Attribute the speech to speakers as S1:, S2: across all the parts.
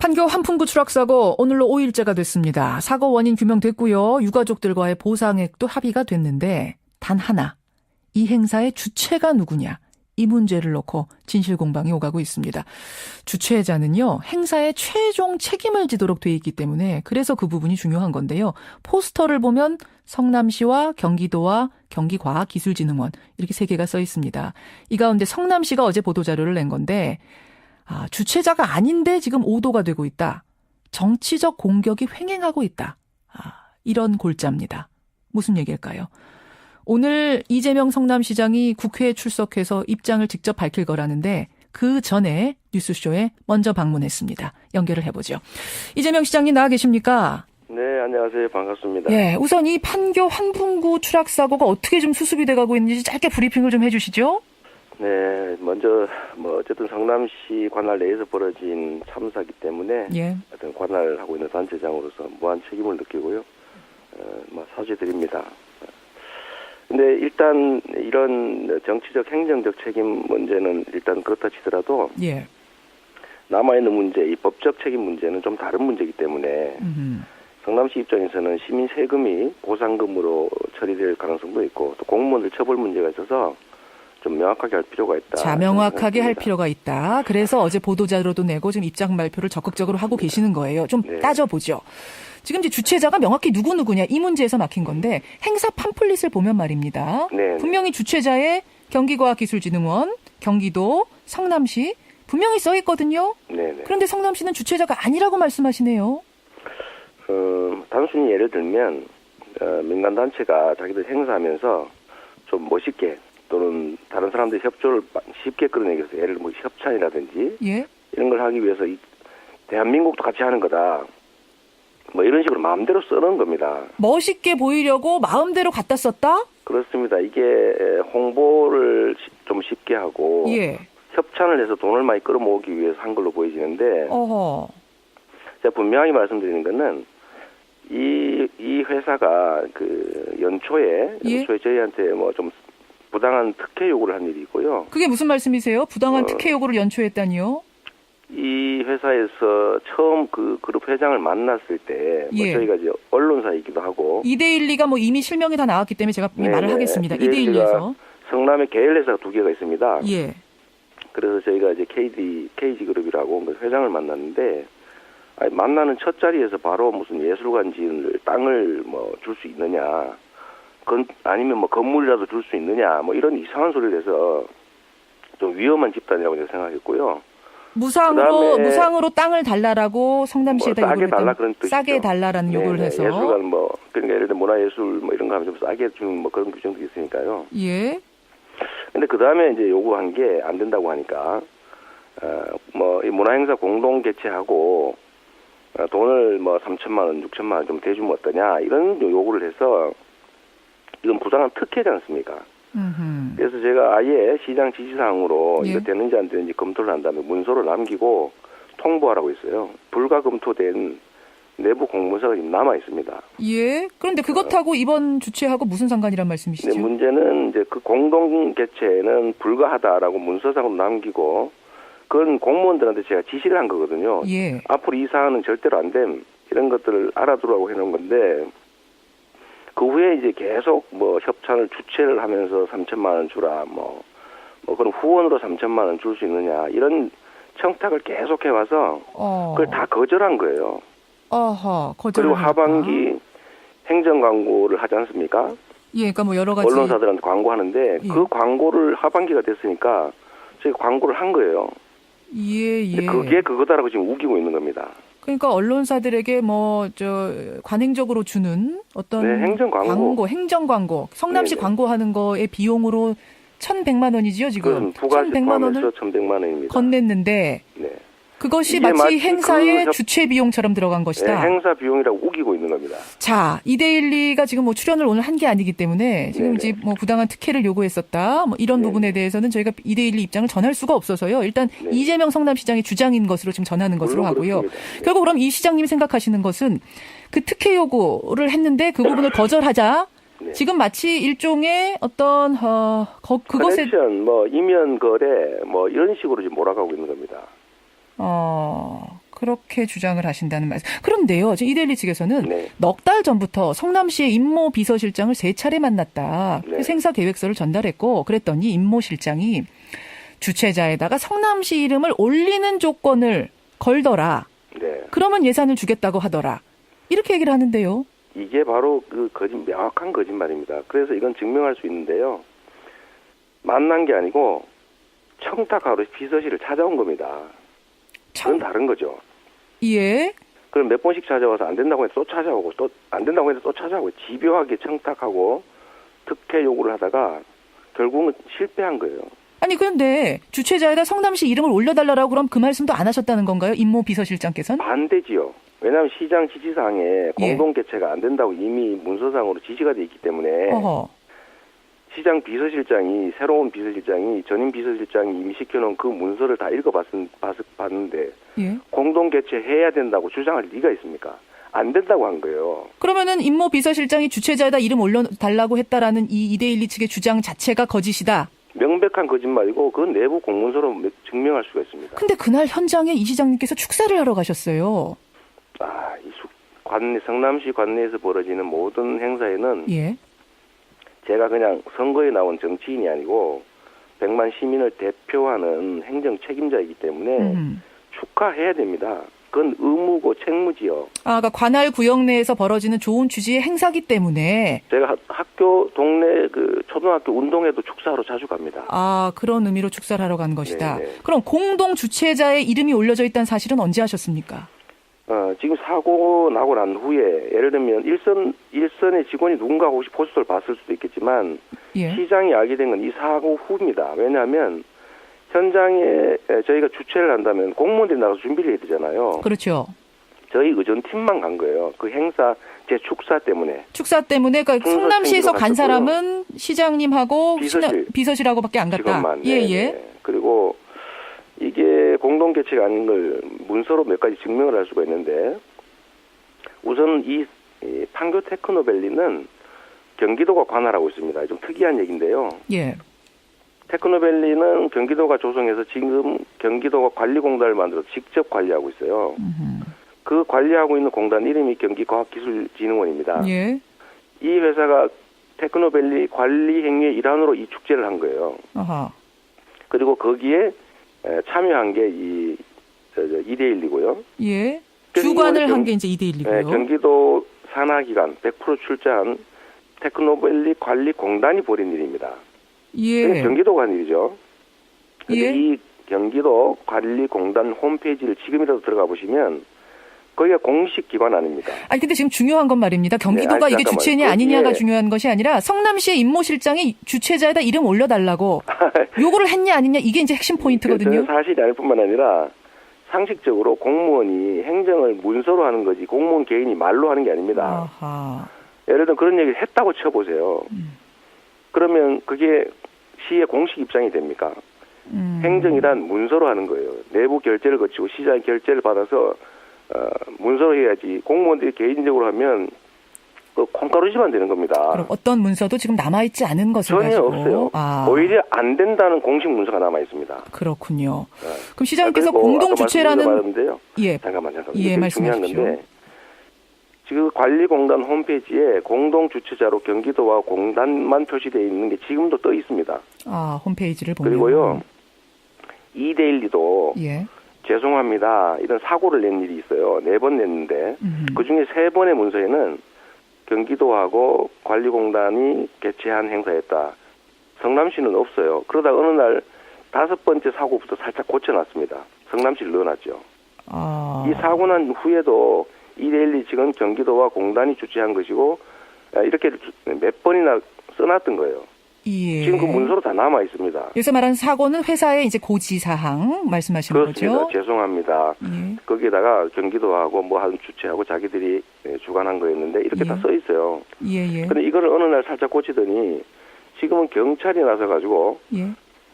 S1: 판교 한풍구 추락사고 오늘로 5일째가 됐습니다. 사고 원인 규명됐고요. 유가족들과의 보상액도 합의가 됐는데 단 하나, 이 행사의 주체가 누구냐, 이 문제를 놓고 진실공방이 오가고 있습니다. 주최자는요, 행사의 최종 책임을 지도록 돼 있기 때문에 그래서 그 부분이 중요한 건데요. 포스터를 보면 성남시와 경기도와 경기과학기술진흥원 이렇게 세 개가 써 있습니다. 이 가운데 성남시가 어제 보도자료를 낸 건데 주최자가 아닌데 지금 오도가 되고 있다. 정치적 공격이 횡행하고 있다. 이런 골자입니다. 무슨 얘기일까요? 오늘 이재명 성남시장이 국회에 출석해서 입장을 직접 밝힐 거라는데 그 전에 뉴스쇼에 먼저 방문했습니다. 연결을 해보죠. 이재명 시장님 나와 계십니까?
S2: 네, 안녕하세요. 반갑습니다.
S1: 네, 우선 이 판교 한풍구 추락 사고가 어떻게 좀 수습이 돼가고 있는지 짧게 브리핑을 좀 해주시죠.
S2: 네, 먼저 어쨌든 성남시 관할 내에서 벌어진 참사기 때문에 어떤 관할하고 있는 단체장으로서 무한 책임을 느끼고요. 사죄드립니다. 근데 일단 이런 정치적 행정적 책임 문제는 일단 그렇다 치더라도 남아있는 문제, 이 법적 책임 문제는 좀 다른 문제이기 때문에 성남시 입장에서는 시민 세금이 보상금으로 처리될 가능성도 있고 또 공무원들 처벌 문제가 있어서 좀 명확하게 할 필요가 있다.
S1: 자, 명확하게 할 필요가 있다. 그래서 어제 보도자료도 내고 지금 입장 발표를 적극적으로 하고 계시는 거예요. 좀 따져보죠. 지금 이제 주최자가 명확히 누구냐 이 문제에서 막힌 건데 행사 팜플릿을 보면 말입니다. 분명히 주최자의 경기과학기술진흥원, 경기도, 성남시 분명히 써 있거든요. 그런데 성남시는 주최자가 아니라고 말씀하시네요.
S2: 단순히 예를 들면 민간단체가 자기들 행사하면서 좀 멋있게 또는 다른 사람들이 협조를 쉽게 끌어내기 위해서 예를 들면 협찬이라든지 이런 걸 하기 위해서 대한민국도 같이 하는 거다. 이런 식으로 마음대로 쓰는 겁니다. 멋있게
S1: 보이려고 마음대로 갖다 썼다?
S2: 그렇습니다. 이게 홍보를 좀 쉽게 하고 협찬을 해서 돈을 많이 끌어모으기 위해서 한 걸로 보여지는데 제가 분명히 말씀드리는 거는 이 회사가 그 연초에 저희한테 좀 부당한 특혜 요구를 한 일이 있고요.
S1: 그게 무슨 말씀이세요? 부당한 특혜 요구를 연초했다니요?
S2: 이 회사에서 처음 그 그룹 회장을 만났을 때 저희가 이제 언론사이기도 하고
S1: 2대1리가 이미 실명이 다 나왔기 때문에 제가 말을 하겠습니다. 2대1리에서
S2: 성남에 계열회사가 2개가 있습니다. 그래서 저희가 이제 KG그룹이라고 회장을 만났는데 만나는 첫 자리에서 바로 무슨 예술관 지을 땅을 줄 수 있느냐, 아니면 건물이라도 줄 수 있느냐, 이런 이상한 소리를 해서 좀 위험한 집단이라고 제가 생각했고요.
S1: 무상으로 땅을 달라라고 성남시에다
S2: 싸게 달라 그런 뜻이죠.
S1: 싸게 달라라는 요구를 해서
S2: 예술관 그러니까 예를 들어 문화예술 이런 거 하면 좀 싸게 주는 그런 규정도 있으니까요. 근데 그 다음에 이제 요구한 게 안 된다고 하니까 이 문화행사 공동 개최하고 돈을 3천만 원, 6천만 원 좀 대주면 어떠냐 이런 요구를 해서 이건 부당한 특혜지 않습니까? 그래서 제가 아예 시장 지시사항으로 이거 되는지 안 되는지 검토를 한 다음에 문서를 남기고 통보하라고 했어요. 불가 검토된 내부 공문서가 지금 남아 있습니다.
S1: 그런데 그것하고 이번 주최하고 무슨 상관이란 말씀이시죠?
S2: 네, 문제는 이제 그 공동 개최는 불가하다라고 문서상으로 남기고 그건 공무원들한테 제가 지시를 한 거거든요. 앞으로 이 사안은 절대로 안 됨. 이런 것들을 알아두라고 해놓은 건데 그 후에 이제 계속 협찬을 주최를 하면서 3천만 원 주라, 그럼 후원으로 3천만 원 줄 수 있느냐, 이런 청탁을 계속 해와서 그걸 다 거절한 거예요. 그리고 하반기 행정 광고를 하지 않습니까?
S1: 그러니까 여러 가지
S2: 언론사들한테 광고하는데 그 광고를 하반기가 됐으니까 저희가 광고를 한 거예요. 그게 그거다라고 지금 우기고 있는 겁니다.
S1: 그러니까 언론사들에게 관행적으로 주는 어떤
S2: 행정
S1: 광고, 성남시 광고하는 거의 비용으로 1,100만 원이지요, 지금.
S2: 부가세 포함해서 1,100만 원입니다.
S1: 건넸는데 그것이 마치 행사의 주최 비용처럼 들어간 것이다.
S2: 행사 비용이라고 우기고 있는 겁니다.
S1: 자, 2대1리가 지금 출연을 오늘 한 게 아니기 때문에 지금 이제 부당한 특혜를 요구했었다. 이런 부분에 대해서는 저희가 2대1리 입장을 전할 수가 없어서요. 일단 이재명 성남시장의 주장인 것으로 지금 전하는 것으로 하고요. 결국 그럼 이 시장님이 생각하시는 것은 그 특혜 요구를 했는데 그 부분을 거절하자. 지금 마치 일종의 어떤 그것에 이면
S2: 거래 이런 식으로 지금 몰아가고 있는 겁니다.
S1: 그렇게 주장을 하신다는 말씀. 그런데요, 이데일리 측에서는
S2: 네.
S1: 넉 달 전부터 성남시의 임모 비서실장을 3차례 만났다.
S2: 네.
S1: 행사 계획서를 전달했고 그랬더니 임모 실장이 주최자에다가 성남시 이름을 올리는 조건을 걸더라.
S2: 네.
S1: 그러면 예산을 주겠다고 하더라. 이렇게 얘기를 하는데요.
S2: 이게 바로 그 명확한 거짓말입니다. 그래서 이건 증명할 수 있는데요. 만난 게 아니고 청탁하러 비서실을 찾아온 겁니다. 그건 다른 거죠.
S1: 예.
S2: 그럼 몇 번씩 찾아와서 안 된다고 해서 또 찾아오고 또 안 된다고 해서 또 찾아오고 집요하게 청탁하고 특혜 요구를 하다가 결국은 실패한 거예요.
S1: 아니 그런데 주최자에다 성남시 이름을 올려달라고 그럼 그 말씀도 안 하셨다는 건가요? 임모 비서실장께서는?
S2: 반대지요. 왜냐하면 시장 지시사항에 공동 개최가 안 된다고 이미 문서상으로 지시가 돼 있기 때문에
S1: 어허.
S2: 시장 비서실장이 새로운 비서실장이 전임 비서실장이 이미 시켜놓은 그 문서를 다 읽어봤는데
S1: 예.
S2: 공동 개최해야 된다고 주장할 리가 있습니까? 안 된다고 한 거예요.
S1: 그러면은 임모 비서실장이 주최자에다 이름 올려달라고 했다라는 이 이데일리 측의 주장 자체가 거짓이다.
S2: 명백한 거짓말이고 그건 내부 공문서로 증명할 수가 있습니다.
S1: 근데 그날 현장에 이 시장님께서 축사를 하러 가셨어요.
S2: 성남시 관내에서 벌어지는 모든 행사에는
S1: 예.
S2: 제가 그냥 선거에 나온 정치인이 아니고 100만 시민을 대표하는 행정 책임자이기 때문에 축하해야 됩니다. 그건 의무고 책무지요.
S1: 그러니까 관할 구역 내에서 벌어지는 좋은 취지의 행사기 때문에.
S2: 제가 학교 동네 그 초등학교 운동회도 축사하러 자주 갑니다.
S1: 그런 의미로 축사를 하러 간 것이다.
S2: 네네.
S1: 그럼 공동 주최자의 이름이 올려져 있다는 사실은 언제 하셨습니까?
S2: 지금 사고 나고 난 후에 예를 들면 일선의 직원이 누군가 혹시 포스터를 봤을 수도 있겠지만
S1: 예.
S2: 시장이 알게 된 건 이 사고 후입니다. 왜냐하면 현장에 저희가 주최를 한다면 공무원들이 나가서 준비를 해야 되잖아요.
S1: 그렇죠.
S2: 저희 의전팀만 간 거예요. 그 행사 제 축사 때문에.
S1: 축사 때문에 그러니까 성남시에서 간 사람은 시장님하고 비서실하고밖에 안 갔다.
S2: 직원만.
S1: 예.
S2: 네. 그리고 이게 공동 개최가 아닌 걸 문서로 몇 가지 증명을 할 수가 있는데 우선 이 판교 테크노밸리는 경기도가 관할하고 있습니다. 좀 특이한 얘기인데요.
S1: 예.
S2: 테크노밸리는 경기도가 조성해서 지금 경기도가 관리공단을 만들어서 직접 관리하고 있어요. 그 관리하고 있는 공단 이름이 경기과학기술진흥원입니다.
S1: 예.
S2: 이 회사가 테크노밸리 관리 행위의 일환으로 이 축제를 한 거예요.
S1: 아하.
S2: 그리고 거기에 참여한 게 이데일리고요.
S1: 예. 주관을 한 게 이제 이데일리고요.
S2: 경기도 산하기관 100% 출자한 테크노밸리 관리공단이 벌인 일입니다.
S1: 예.
S2: 경기도가 한 일이죠.
S1: 예.
S2: 이 경기도 관리공단 홈페이지를 지금이라도 들어가 보시면 거기가 공식 기관 아닙니다.
S1: 아니 근데 지금 중요한 건 말입니다. 경기도가 이게 주체냐 아니냐가 중요한 것이 아니라 성남시의 임모 실장이 주최자에다 이름 올려달라고 요구를 했냐 아니냐 이게 이제 핵심 포인트거든요.
S2: 사실이 아닐 뿐만 아니라 상식적으로 공무원이 행정을 문서로 하는 거지 공무원 개인이 말로 하는 게 아닙니다.
S1: 아하.
S2: 예를 들어 그런 얘기를 했다고 쳐보세요. 그러면 그게 시의 공식 입장이 됩니까? 행정이란 문서로 하는 거예요. 내부 결재를 거치고 시장 결재를 받아서 문서로 해야지 공무원들이 개인적으로 하면 그 콩가루지만 되는 겁니다.
S1: 그럼 어떤 문서도 지금 남아있지 않은 것을
S2: 전혀
S1: 가지고.
S2: 없어요. 오히려 안 된다는 공식 문서가 남아있습니다.
S1: 그렇군요. 그럼 시장님께서 공동 주최라는
S2: 잠깐만.
S1: 예,
S2: 중요한 건데 지금 관리공단 홈페이지에 공동 주최자로 경기도와 공단만 표시되어 있는 게 지금도 떠 있습니다.
S1: 홈페이지를 보면.
S2: 그리고요. 이데일리도
S1: 예.
S2: 죄송합니다. 이런 사고를 낸 일이 있어요. 4번 냈는데 그중에 3번의 문서에는 경기도하고 관리공단이 개최한 행사였다. 성남시는 없어요. 그러다 어느 날 5번째 사고부터 살짝 고쳐놨습니다. 성남시를 넣어놨죠. 이 사고 난 후에도 이데일리 측은 경기도와 공단이 주최한 것이고 이렇게 몇 번이나 써놨던 거예요.
S1: 예.
S2: 지금 그 문서로 다 남아 있습니다.
S1: 여기서 말하는 사고는 회사의 이제 고지사항 말씀하시는
S2: 그렇습니다.
S1: 거죠?
S2: 죄송합니다.
S1: 예.
S2: 거기에다가 경기도하고 뭐 한 주최하고 자기들이 주관한 거였는데 이렇게 다 써 있어요.
S1: 예.
S2: 근데 이거를 어느 날 살짝 고치더니 지금은 경찰이 나서가지고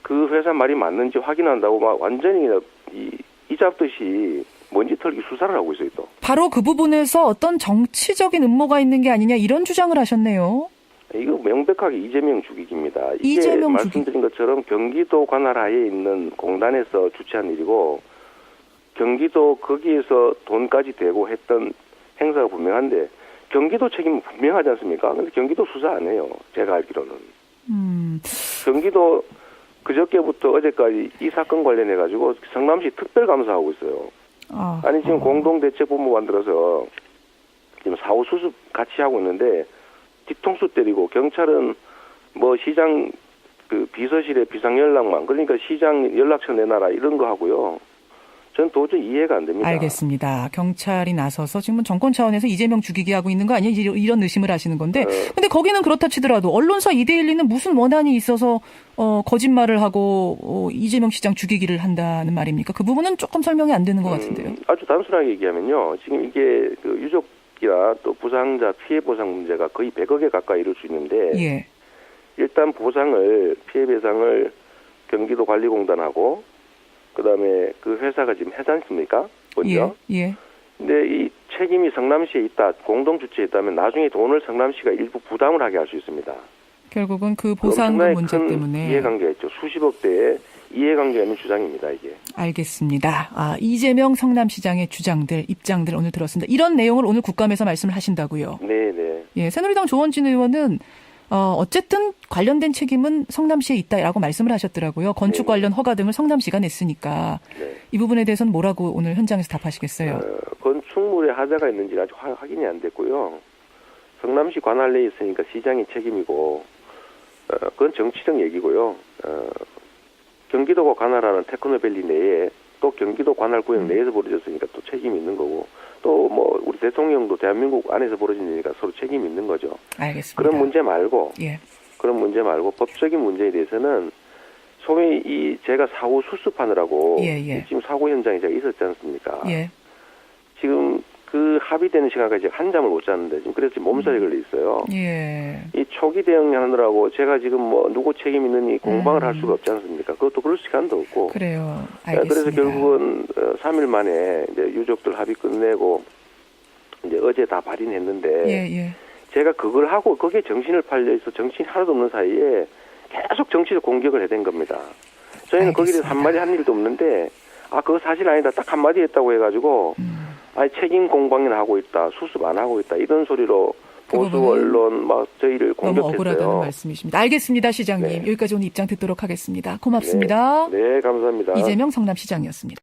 S2: 그 회사 말이 맞는지 확인한다고 막 완전히 이 잡듯이 먼지 털기 수사를 하고 있어요 또.
S1: 바로 그 부분에서 어떤 정치적인 음모가 있는 게 아니냐 이런 주장을 하셨네요.
S2: 이거 명백하게 이재명 죽이기입니다. 이게
S1: 이재명
S2: 말씀드린 것처럼 경기도 관할하에 있는 공단에서 주최한 일이고 경기도 거기에서 돈까지 대고 했던 행사가 분명한데 경기도 책임은 분명하지 않습니까? 근데 경기도 수사 안 해요. 제가 알기로는. 경기도 그저께부터 어제까지 이 사건 관련해 가지고 성남시 특별감사하고 있어요. 아니 지금 공동대책본부 만들어서 지금 사후 수습 같이 하고 있는데 뒤통수 때리고 경찰은 뭐 시장 그 비서실에 비상연락망 그러니까 시장 연락처 내놔라 이런 거 하고요. 전 도저히 이해가 안 됩니다.
S1: 알겠습니다. 경찰이 나서서 지금 정권 차원에서 이재명 죽이기 하고 있는 거 아니에요? 이런 의심을 하시는 건데. 근데 거기는 그렇다 치더라도 언론사 2대1는 무슨 원한이 있어서 거짓말을 하고 이재명 시장 죽이기를 한다는 말입니까? 그 부분은 조금 설명이 안 되는 것 같은데요.
S2: 아주 단순하게 얘기하면요. 지금 이게 그 유족이나 또 부상자 피해 보상 문제가 거의 100억에 가까이 이룰 수 있는데
S1: 예.
S2: 일단 보상을 피해 배상을 경기도 관리공단하고 그다음에 그 회사가 지금 하지 않습니까? 먼저.
S1: 예.
S2: 근데 이 책임이 성남시에 있다, 공동 주체에 있다면 나중에 돈을 성남시가 일부 부담을 하게 할 수 있습니다.
S1: 결국은 그 보상금 문제 때문에
S2: 이해관계가 있죠. 수십억 대의 이해관계가 있는 주장입니다. 이게.
S1: 알겠습니다. 이재명 성남시장의 주장들, 입장들 오늘 들었습니다. 이런 내용을 오늘 국감에서 말씀을 하신다고요?
S2: 네.
S1: 예, 새누리당 조원진 의원은 어쨌든 관련된 책임은 성남시에 있다라고 말씀을 하셨더라고요. 건축 관련 허가 등을 성남시가 냈으니까.
S2: 네.
S1: 이 부분에 대해서는 뭐라고 오늘 현장에서 답하시겠어요?
S2: 건축물에 하자가 있는지 아직 확인이 안 됐고요. 성남시 관할 내에 있으니까 시장의 책임이고 그건 정치적 얘기고요. 경기도가 관할하는 테크노밸리 내에 또 경기도 관할 구역 내에서 벌어졌으니까 또 책임이 있는 거고 또 뭐 우리 대통령도 대한민국 안에서 벌어진 일이니까 서로 책임이 있는 거죠.
S1: 알겠습니다.
S2: 그런 문제 말고
S1: 예.
S2: 그런 문제 말고 법적인 문제에 대해서는 소위 이 제가 사고 수습하느라고 지금 사고 현장에 제가 있었지 않습니까?
S1: 예.
S2: 지금 그 합의되는 시간까지 한잠을 못 잤는데 지금 그래서 몸살이 걸려 있어요.
S1: 예.
S2: 이 초기 대응하느라고 제가 지금 뭐 누구 책임 있느니 공방을 할 수가 없지 않습니까? 그것도 그럴 시간도 없고.
S1: 그래요. 알겠습니다.
S2: 그래서 결국은 3일 만에 이제 유족들 합의 끝내고 이제 어제 다 발인했는데
S1: 예.
S2: 제가 그걸 하고 거기에 정신을 팔려 있어 정신이 하나도 없는 사이에 계속 정치적 공격을 해댄 겁니다. 저희는 거기에 대해서 한마디 한 일도 없는데 그거 사실 아니다 딱 한마디 했다고 해가지고 아니 책임 공방이나 하고 있다 수습 안 하고 있다 이런 소리로 보수 언론 막 저희를 공격했어요.
S1: 너무 억울하다는 말씀이십니다. 알겠습니다, 시장님.
S2: 네.
S1: 여기까지 오늘 입장 듣도록 하겠습니다. 고맙습니다.
S2: 네, 감사합니다.
S1: 이재명 성남시장이었습니다.